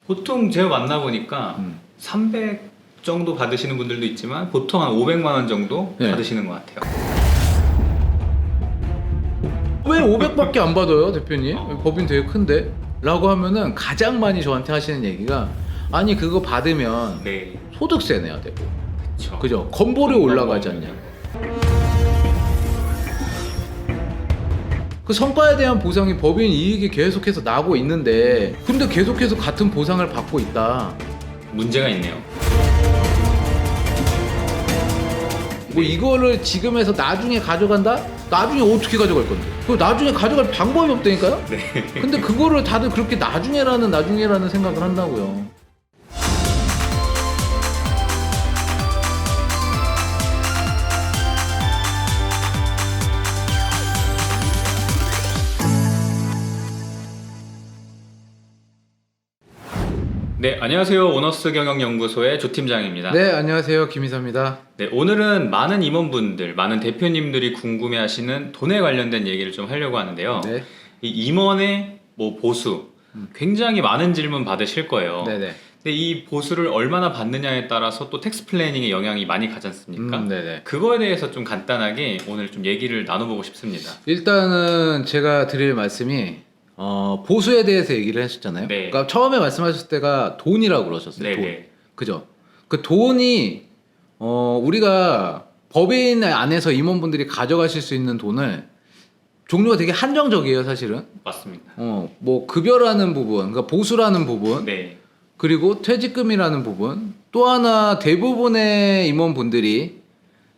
보통 제가 만나보니까 300 정도 받으시는 분들도 있지만 보통 한 500만 원 정도 네. 받으시는 것 같아요. 왜 500밖에 안 받아요, 대표님? 법인 되게 큰데? 라고 하면은 가장 많이 저한테 하시는 얘기가 아니 그거 받으면 네, 소득세 내야 되고 그렇죠. 그죠? 건보료 올라가지 않냐? 그 성과에 대한 보상이 법인 이익이 계속해서 나고 있는데 근데 계속해서 같은 보상을 받고 있다. 문제가 있네요. 뭐 이거를 지금에서 나중에 가져간다? 나중에 어떻게 가져갈 건데? 그 나중에 가져갈 방법이 없다니까요? 네. 근데 그거를 다들 그렇게 나중에라는 생각을 한다고요. 네, 안녕하세요. 오너스 경영연구소의 조 팀장입니다. 네, 안녕하세요. 김이사입니다. 네, 오늘은 많은 임원분들, 많은 대표님들이 궁금해하시는 돈에 관련된 얘기를 좀 하려고 하는데요. 네. 이 임원의 뭐 보수, 굉장히 많은 질문 받으실 거예요. 네네. 근데 이 보수를 얼마나 받느냐에 따라서 또 텍스 플래닝에 영향이 많이 가지 않습니까? 네네. 그거에 대해서 좀 간단하게 오늘 좀 얘기를 나눠보고 싶습니다. 일단은 제가 드릴 말씀이 보수에 대해서 얘기를 하셨잖아요. 네. 그러니까 처음에 말씀하셨을 때가 돈이라고 그러셨어요. 네, 돈. 네. 그죠? 그 돈이 우리가 법인 안에서 임원분들이 가져가실 수 있는 돈을 종류가 되게 한정적이에요, 사실은. 맞습니다. 뭐 급여라는 부분, 그러니까 보수라는 부분, 네. 그리고 퇴직금이라는 부분, 또 하나 대부분의 임원분들이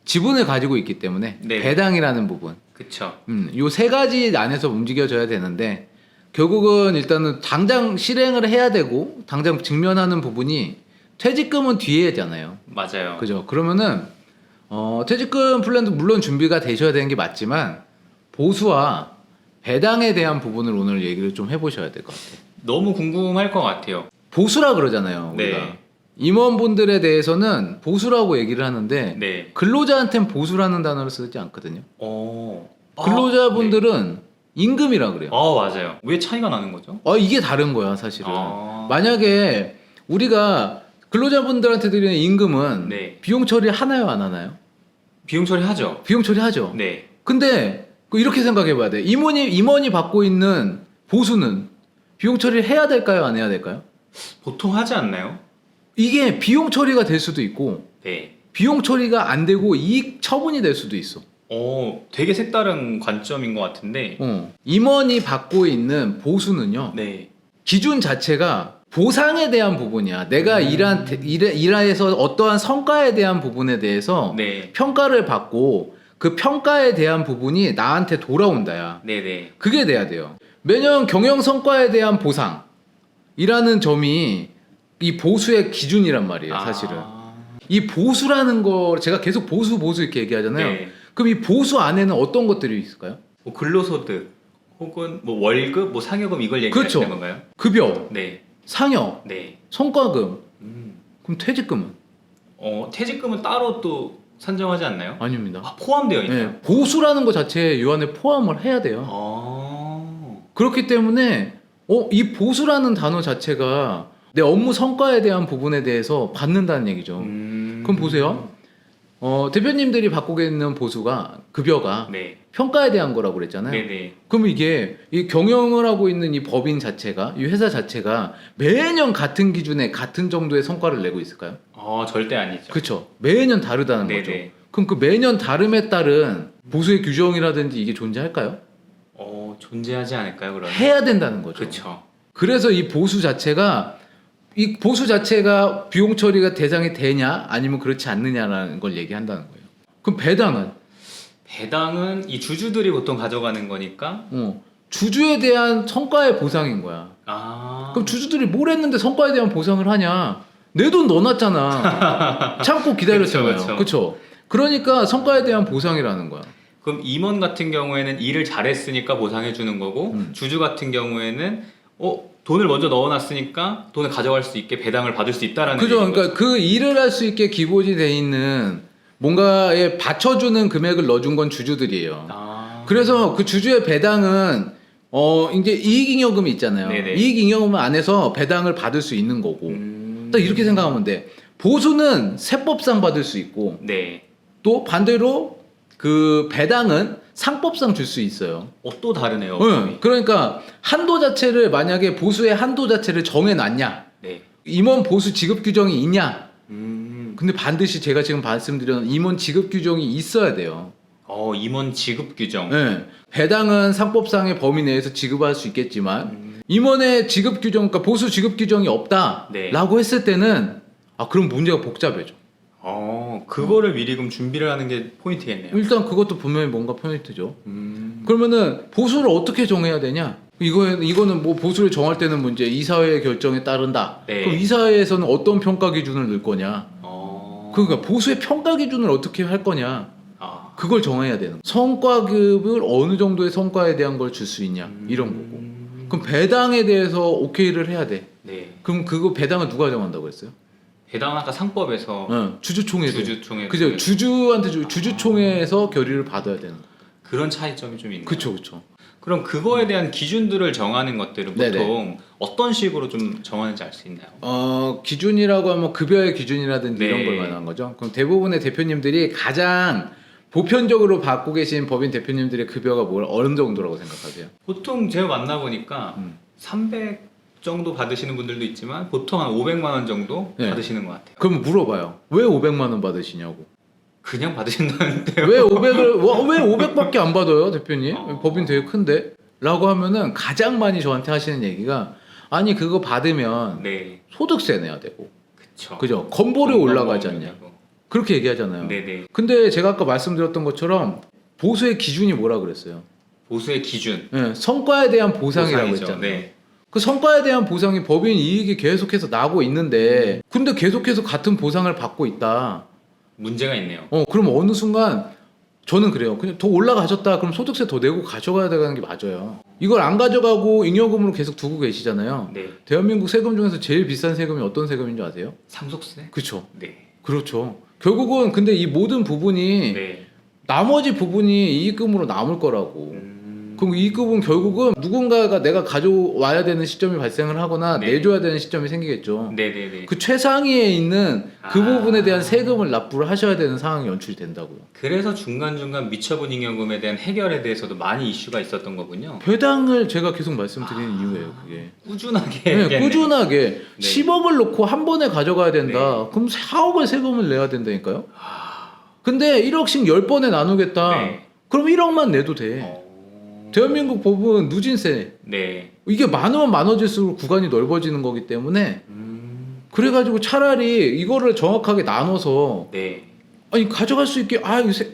지분을 가지고 있기 때문에 네. 배당이라는 부분, 그쵸. 요 세 가지 안에서 움직여져야 되는데 결국은 일단은 당장 실행을 해야 되고 당장 직면하는 부분이 퇴직금은 뒤에잖아요. 맞아요. 그죠? 그러면은 퇴직금 플랜도 물론 준비가 되셔야 되는 게 맞지만 보수와 배당에 대한 부분을 오늘 얘기를 좀 해보셔야 될 것 같아요. 너무 궁금할 것 같아요. 보수라 그러잖아요. 우리가. 네. 임원분들에 대해서는 보수라고 얘기를 하는데 네. 근로자한테는 보수라는 단어를 쓰지 않거든요. 네. 근로자분들은 임금이라 그래요. 맞아요. 왜 차이가 나는 거죠? 이게 다른 거야 사실은. 아. 만약에 우리가 근로자분들한테 드리는 임금은 네. 비용 처리 하나요 안 하나요? 비용 처리하죠. 비용 처리하죠. 네. 근데 이렇게 생각해봐야 돼. 임원이 받고 있는 보수는 비용 처리를 해야 될까요 안 해야 될까요? 보통 하지 않나요? 이게 비용 처리가 될 수도 있고 네. 비용 처리가 안 되고 이익 처분이 될 수도 있어. 되게 색다른 관점인 것 같은데. 임원이 받고 있는 보수는요. 네. 기준 자체가 보상에 대한 부분이야. 내가 일해서 어떠한 성과에 대한 부분에 대해서 네. 평가를 받고 그 평가에 대한 부분이 나한테 돌아온다야. 네네. 그게 돼야 돼요. 매년 경영 성과에 대한 보상이라는 점이 이 보수의 기준이란 말이에요, 사실은. 이 보수라는 거 제가 계속 보수 이렇게 얘기하잖아요. 네. 그럼 이 보수 안에는 어떤 것들이 있을까요? 뭐 근로소득 혹은 뭐 월급, 뭐 상여금 이걸 얘기하시는 그렇죠. 건가요? 급여, 네. 상여, 네. 성과금, 음. 그럼 퇴직금은? 퇴직금은 따로 또 산정하지 않나요? 아닙니다. 포함되어 있나요? 네, 보수라는 것 자체에 요 안에 포함을 해야 돼요. 그렇기 때문에 이 보수라는 단어 자체가 내 업무 성과에 대한 부분에 대해서 받는다는 얘기죠. 그럼 보세요. 대표님들이 받고 계시는 보수가 급여가 네. 평가에 대한 거라고 그랬잖아요. 네네. 그럼 이게 이 경영을 하고 있는 이 법인 자체가 이 회사 자체가 매년 같은 기준에 같은 정도의 성과를 내고 있을까요? 절대 아니죠. 그렇죠. 매년 다르다는 네네. 거죠. 그럼 그 매년 다름에 따른 보수의 규정이라든지 이게 존재할까요? 존재하지 않을까요, 그러면? 해야 된다는 거죠. 그렇죠. 그래서 이 보수 자체가 비용 처리가 대상이 되냐 아니면 그렇지 않느냐라는 걸 얘기한다는 거예요. 그럼 배당은 이 주주들이 보통 가져가는 거니까. 주주에 대한 성과의 보상인 거야. 그럼 주주들이 뭘 했는데 성과에 대한 보상을 하냐? 내 돈 넣어놨잖아. 참고 기다렸잖아요. 그렇죠. 그러니까 성과에 대한 보상이라는 거야. 그럼 임원 같은 경우에는 일을 잘했으니까 보상해 주는 거고 주주 같은 경우에는 돈을 먼저 넣어놨으니까 돈을 가져갈 수 있게 배당을 받을 수 있다라는 그죠. 얘기인 그러니까 거죠. 그 일을 할 수 있게 기본이 돼 있는 뭔가에 받쳐주는 금액을 넣어준 건 주주들이에요. 그래서 그 주주의 배당은 이제 이익잉여금이 있잖아요. 네네. 이익잉여금 안에서 배당을 받을 수 있는 거고. 딱 이렇게 생각하면 돼. 보수는 세법상 받을 수 있고, 네. 또 반대로 그 배당은 상법상 줄 수 있어요. 또 다르네요. 응. 그러니까 한도 자체를 만약에 보수의 한도 자체를 정해놨냐, 네. 임원 보수 지급 규정이 있냐. 음. 근데 반드시 제가 지금 말씀드린 임원 지급 규정이 있어야 돼요. 임원 지급 규정. 네. 배당은 상법상의 범위 내에서 지급할 수 있겠지만 임원의 지급 규정, 그러니까 보수 지급 규정이 없다라고 네. 했을 때는 그럼 문제가 복잡해져. 그거를 미리 그럼 준비를 하는 게 포인트겠네요. 일단 그것도 분명히 뭔가 포인트죠. 그러면은 보수를 어떻게 정해야 되냐? 이거는 뭐 보수를 정할 때는 문제 이사회의 결정에 따른다. 네. 그럼 이사회에서는 어떤 평가 기준을 넣을 거냐? 그러니까 보수의 평가 기준을 어떻게 할 거냐? 그걸 정해야 되는 거예요. 성과급을 어느 정도의 성과에 대한 걸 줄 수 있냐 이런 거고. 그럼 배당에 대해서 오케이를 해야 돼. 네. 그럼 그거 배당을 누가 정한다고 했어요? 배당 아까 상법에서 주주총회에서. 주주총회 그죠? 주주한테 주주총회에서 결의를 받아야 되는 거. 그런 차이점이 좀 있네요. 그렇죠. 그럼 그거에 대한 기준들을 정하는 것들은 보통 네네. 어떤 식으로 좀 정하는지 알 수 있나요? 기준이라고 하면 급여의 기준이라든지 네. 이런 걸 말하는 거죠. 그럼 대부분의 대표님들이 가장 보편적으로 받고 계신 법인 대표님들의 급여가 어느 정도라고 생각하세요? 보통 제가 만나보니까 300 정도 받으시는 분들도 있지만 보통 한 500만 원 정도 네. 받으시는 것 같아요. 그럼 물어봐요. 왜 500만 원 받으시냐고. 그냥 받으신다는데요? 왜 500밖에 안 받아요, 대표님? 법인 되게 큰데? 라고 하면은 가장 많이 저한테 하시는 얘기가 아니 그거 받으면 네. 소득세 내야 되고 그쵸. 그죠? 건보료 올라가지 않냐? 되고. 그렇게 얘기하잖아요. 네네. 근데 제가 아까 말씀드렸던 것처럼 보수의 기준이 뭐라 그랬어요? 보수의 기준. 네, 성과에 대한 보상이라고 보상이죠. 했잖아요. 네. 그 성과에 대한 보상이 법인 이익이 계속해서 나고 있는데 근데 계속해서 같은 보상을 받고 있다. 문제가 있네요. 그럼 어느 순간 저는 그래요. 그냥 더 올라가셨다. 그럼 소득세 더 내고 가져가야 되는 게 맞아요. 이걸 안 가져가고 잉여금으로 계속 두고 계시잖아요. 네. 대한민국 세금 중에서 제일 비싼 세금이 어떤 세금인 줄 아세요? 상속세? 그렇죠. 네. 그렇죠. 결국은 근데 이 모든 부분이 네. 나머지 부분이 이익금으로 남을 거라고. 그럼 이익금은 결국은 누군가가 내가 가져와야 되는 시점이 발생을 하거나 네. 내줘야 되는 시점이 생기겠죠. 네네네. 그 최상위에 있는 그 부분에 대한 세금을 납부를 하셔야 되는 상황이 연출이 된다고요. 그래서 중간중간 미처분 잉여금에 대한 해결에 대해서도 많이 이슈가 있었던 거군요. 배당을 제가 계속 말씀드리는 이유예요, 그게. 꾸준하게. 네, 해야겠네요. 꾸준하게 네. 10억을 놓고 한 번에 가져가야 된다. 그럼 4억을 세금을 내야 된다니까요. 근데 1억씩 10번에 나누겠다. 네. 그럼 1억만 내도 돼. 대한민국 법은 누진세. 네. 이게 많으면 많아질수록 구간이 넓어지는 거기 때문에 그래가지고 차라리 이거를 정확하게 나눠서 네. 아니 가져갈 수 있게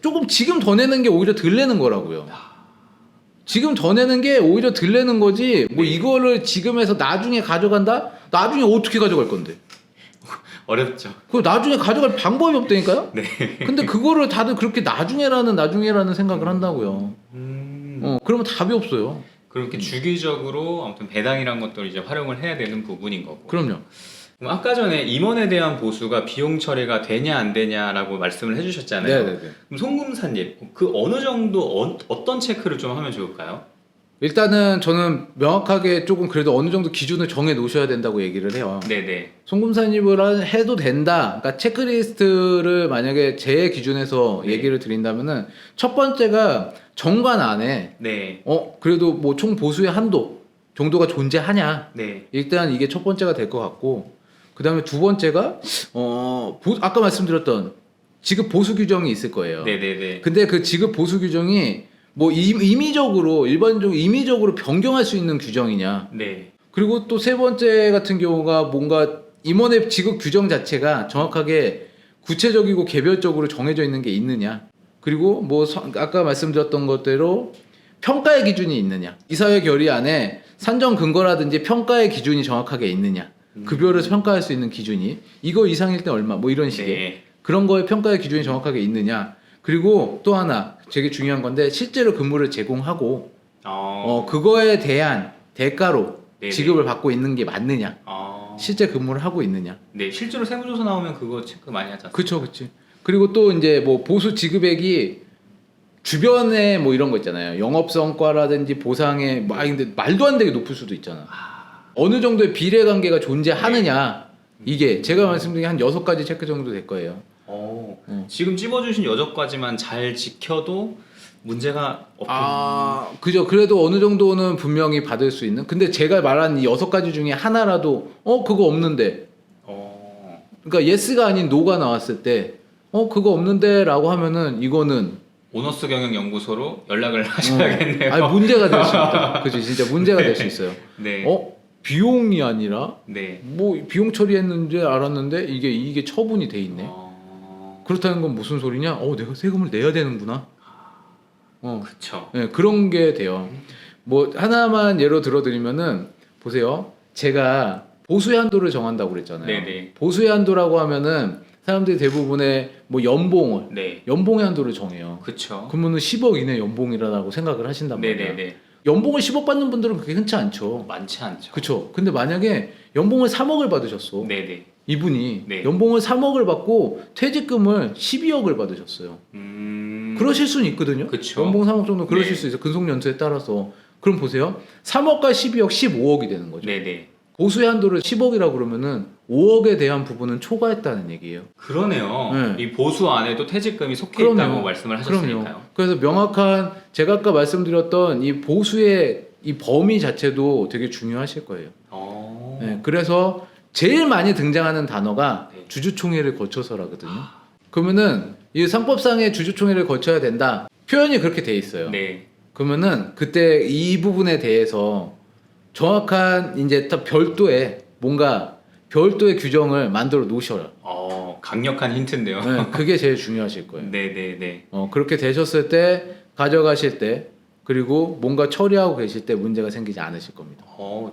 조금 지금 더 내는 게 오히려 덜 내는 거라고요. 지금 더 내는 게 오히려 덜 내는 거지. 뭐 네. 이거를 지금 해서 나중에 가져간다? 나중에 어떻게 가져갈 건데? 어렵죠. 그 나중에 가져갈 방법이 없다니까요? 네. 근데 그거를 다들 그렇게 나중에라는 생각을 한다고요. 그러면 답이 없어요. 그렇게 주기적으로 아무튼 배당이란 것들을 이제 활용을 해야 되는 부분인 거고. 그럼요. 그럼 아까 전에 임원에 대한 보수가 비용 처리가 되냐 안 되냐라고 말씀을 해주셨잖아요. 네네네. 그럼 송금사님 그 어느 정도 어떤 체크를 좀 하면 좋을까요? 일단은 저는 명확하게 조금 그래도 어느 정도 기준을 정해 놓으셔야 된다고 얘기를 해요. 네네. 송금사님을 해도 된다. 그러니까 체크리스트를 만약에 제 기준에서 네. 얘기를 드린다면은 첫 번째가 정관 안에 네. 그래도 뭐 총 보수의 한도 정도가 존재하냐. 네. 일단 이게 첫 번째가 될 것 같고 그 다음에 두 번째가 아까 말씀드렸던 지급 보수 규정이 있을 거예요. 네네네. 근데 그 지급 보수 규정이 뭐 임의적으로 변경할 수 있는 규정이냐. 네. 그리고 또 세 번째 같은 경우가 뭔가 임원의 지급 규정 자체가 정확하게 구체적이고 개별적으로 정해져 있는 게 있느냐. 그리고 뭐 아까 말씀드렸던 것대로 평가의 기준이 있느냐. 이사회 결의 안에 산정 근거라든지 평가의 기준이 정확하게 있느냐. 급여를 평가할 수 있는 기준이 이거 이상일 때 얼마 뭐 이런 식의 네. 그런 거에 평가의 기준이 정확하게 있느냐. 그리고 또 하나 되게 중요한 건데 실제로 근무를 제공하고 그거에 대한 대가로 네네. 지급을 받고 있는 게 맞느냐. 아. 실제 근무를 하고 있느냐. 네, 실제로 세무조사 나오면 그거 체크 많이 하지 않습니까? 그렇지. 그리고 또 이제 뭐 보수 지급액이 주변에 뭐 이런 거 있잖아요. 영업 성과라든지 보상에 막 근데 말도 안 되게 높을 수도 있잖아. 어느 정도의 비례 관계가 존재하느냐. 이게 제가 말씀드린 한 6가지 체크 정도 될 거예요. 지금 찝어주신 6가지만 잘 지켜도 문제가 없겠네요. 그죠. 그래도 어느 정도는 분명히 받을 수 있는. 근데 제가 말한 이 6가지 중에 하나라도 그거 없는데. 그러니까 예스가 아닌 노가 나왔을 때 그거 없는데 라고 하면은 이거는 오너스 경영연구소로 연락을 하셔야겠네요. 아니 문제가 될 수 있다. 그죠. 진짜 문제가 될 수 있어요. 네. 비용이 아니라 네. 뭐 비용 처리했는지 알았는데 이게 처분이 돼 있네. 그렇다는 건 무슨 소리냐? 내가 세금을 내야 되는구나. 그렇죠. 네, 그런 게 돼요. 뭐 하나만 예로 들어드리면은 보세요. 제가 보수의 한도를 정한다고 그랬잖아요. 네네. 보수의 한도라고 하면은 사람들이 대부분의 뭐 연봉을 연봉의 한도를 정해요. 그렇죠. 그러면은 10억 이내 연봉이라고 생각을 하신단 말이에요. 네네네. 연봉을 10억 받는 분들은 그렇게 흔치 않죠. 많지 않죠. 그렇죠. 근데 만약에 연봉을 3억을 받으셨어. 네네. 이분이 네. 연봉을 3억을 받고 퇴직금을 12억을 받으셨어요. 그러실 수는 있거든요. 그쵸. 연봉 3억 정도 그러실 네. 수 있어요. 근속연수에 따라서. 그럼 보세요. 3억과 12억, 15억이 되는 거죠. 네네. 보수의 한도를 10억이라고 그러면은 5억에 대한 부분은 초과했다는 얘기예요. 그러네요. 네. 이 보수 안에도 퇴직금이 속해 그럼요. 있다고 말씀을 하셨으니까요. 그럼요. 그래서 명확한 제가 아까 말씀드렸던 이 보수의 이 범위 자체도 되게 중요하실 거예요. 네, 그래서 제일 많이 등장하는 단어가 네. 주주총회를 거쳐서라거든요. 그러면은 이 상법상의 주주총회를 거쳐야 된다. 표현이 그렇게 돼 있어요. 네. 그러면은 그때 이 부분에 대해서 정확한 이제 딱 별도의 규정을 만들어 놓으셔라. 강력한 힌트인데요. 네, 그게 제일 중요하실 거예요. 네네네. 그렇게 되셨을 때 가져가실 때 그리고 뭔가 처리하고 계실 때 문제가 생기지 않으실 겁니다.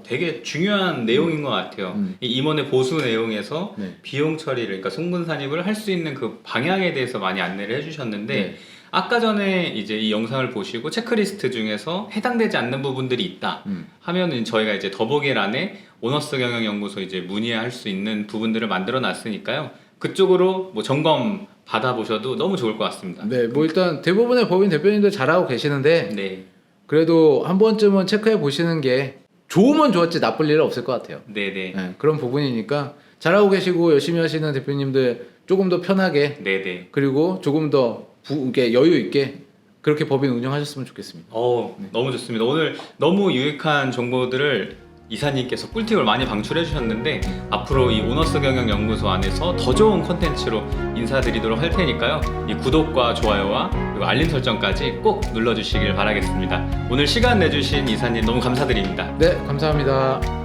되게 중요한 내용인 것 같아요. 이 임원의 보수 내용에서 네. 비용 처리를, 그러니까 송분 산입을 할 수 있는 그 방향에 대해서 많이 안내를 해주셨는데, 네. 아까 전에 이제 이 영상을 보시고 체크리스트 중에서 해당되지 않는 부분들이 있다 하면은 저희가 이제 더보기란에 오너스 경영연구소 이제 문의할 수 있는 부분들을 만들어 놨으니까요. 그쪽으로 뭐 점검 받아보셔도 너무 좋을 것 같습니다. 네, 뭐 일단 대부분의 법인 대표님들 잘하고 계시는데 네. 그래도 한 번쯤은 체크해 보시는 게 좋으면 좋았지 나쁠 일은 없을 것 같아요. 네네. 네, 그런 부분이니까 잘하고 계시고 열심히 하시는 대표님들 조금 더 편하게 네네. 그리고 조금 더 이렇게 여유 있게 그렇게 법인 운영하셨으면 좋겠습니다. 너무 좋습니다. 오늘 너무 유익한 정보들을 이사님께서 꿀팁을 많이 방출해 주셨는데 앞으로 이 오너스 경영연구소 안에서 더 좋은 콘텐츠로 인사드리도록 할 테니까요. 이 구독과 좋아요와 그리고 알림 설정까지 꼭 눌러주시길 바라겠습니다. 오늘 시간 내주신 이사님 너무 감사드립니다. 네, 감사합니다.